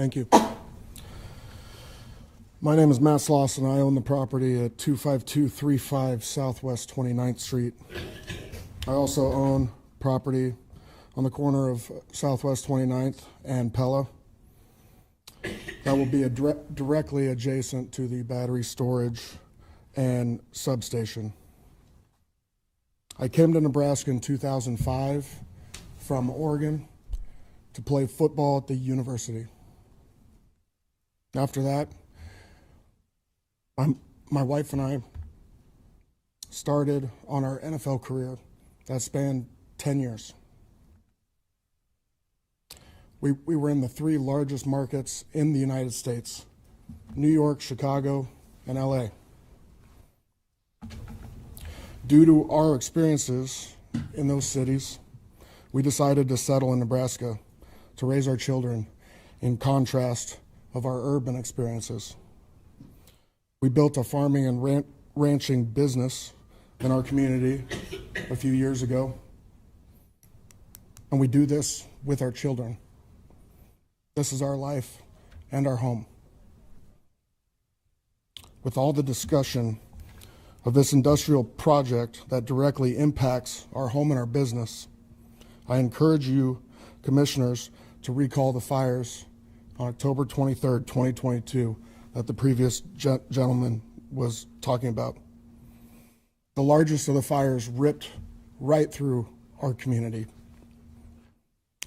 Thank you. My name is Matt Slauson. I own the property at 25235 Southwest 29th Street. I also own property on the corner of Southwest 29th and Pella. That will be directly adjacent to the battery storage and substation. I came to Nebraska in 2005 from Oregon to play football at the university. After that, my wife and I started on our NFL career that spanned 10 years. We were in the three largest markets in the United States: New York, Chicago, and LA. Due to our experiences in those cities, we decided to settle in Nebraska to raise our children in contrast of our urban experiences. We built a farming and ranching business in our community a few years ago, and we do this with our children. This is our life and our home. With all the discussion of this industrial project that directly impacts our home and our business, I encourage you, commissioners, to recall the fires on October 23rd, 2022, that the previous gentleman was talking about. The largest of the fires ripped right through our community.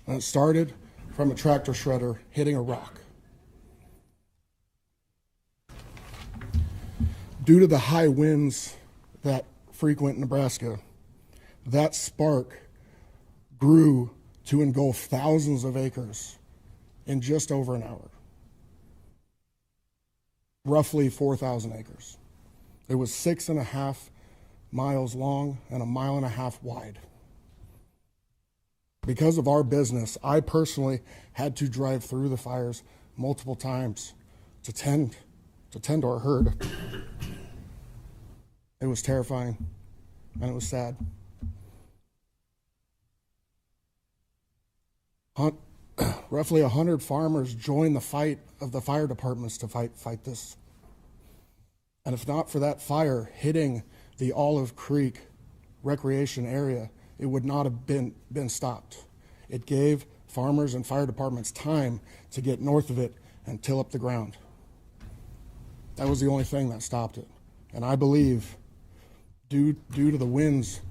And it started from a tractor shredder hitting a rock. Due to the high winds that frequent Nebraska, that spark grew to engulf thousands of acres in just over an hour. Roughly 4,000 acres. It was 6.5 miles long and 1.5 miles wide. Because of our business, I personally had to drive through the fires multiple times to tend to our herd. It was terrifying and it was sad. Roughly 100 farmers joined the fight of the fire departments to fight this. And if not for that fire hitting the Olive Creek recreation area, it would not have been stopped. It gave farmers and fire departments time to get north of it and till up the ground. That was the only thing that stopped it. And I believe, due to the winds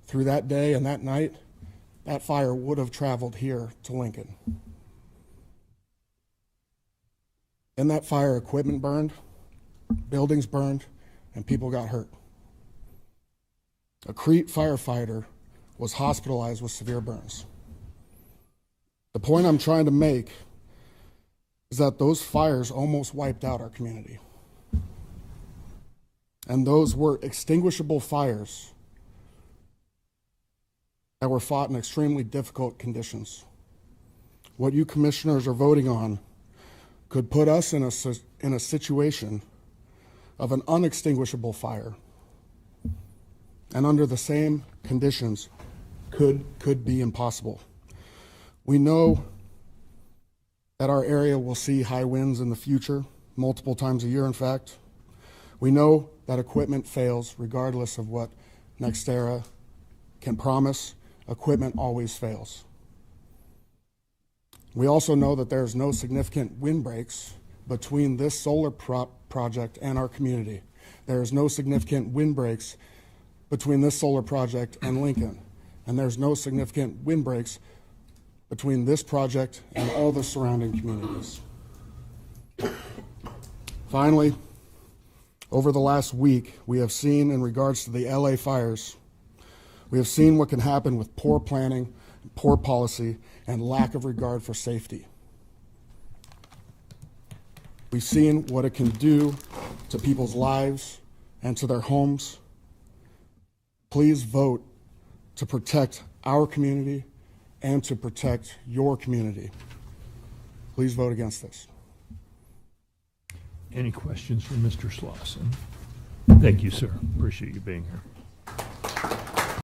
through that day and that night, that fire would have traveled here to Lincoln. In that fire, equipment burned, buildings burned, and people got hurt. A Crete firefighter was hospitalized with severe burns. The point I'm trying to make is that those fires almost wiped out our community. And those were extinguishable fires that were fought in extremely difficult conditions. What you commissioners are voting on could put us in a situation of an unextinguishable fire, and under the same conditions could be impossible. We know that our area will see high winds in the future, multiple times a year, in fact. We know that equipment fails regardless of what NextEra can promise. Equipment always fails. We also know that there's no significant windbreaks between this solar project and our community. There is no significant windbreaks between this solar project and Lincoln. And there's no significant windbreaks between this project and all the surrounding communities. Finally, over the last week, we have seen, in regards to the LA fires, we have seen what can happen with poor planning, poor policy, and lack of regard for safety. We've seen what it can do to people's lives and to their homes. Please vote to protect our community and to protect your community. Please vote against this. Any questions for Mr. Slauson? Thank you, sir. Appreciate you being here.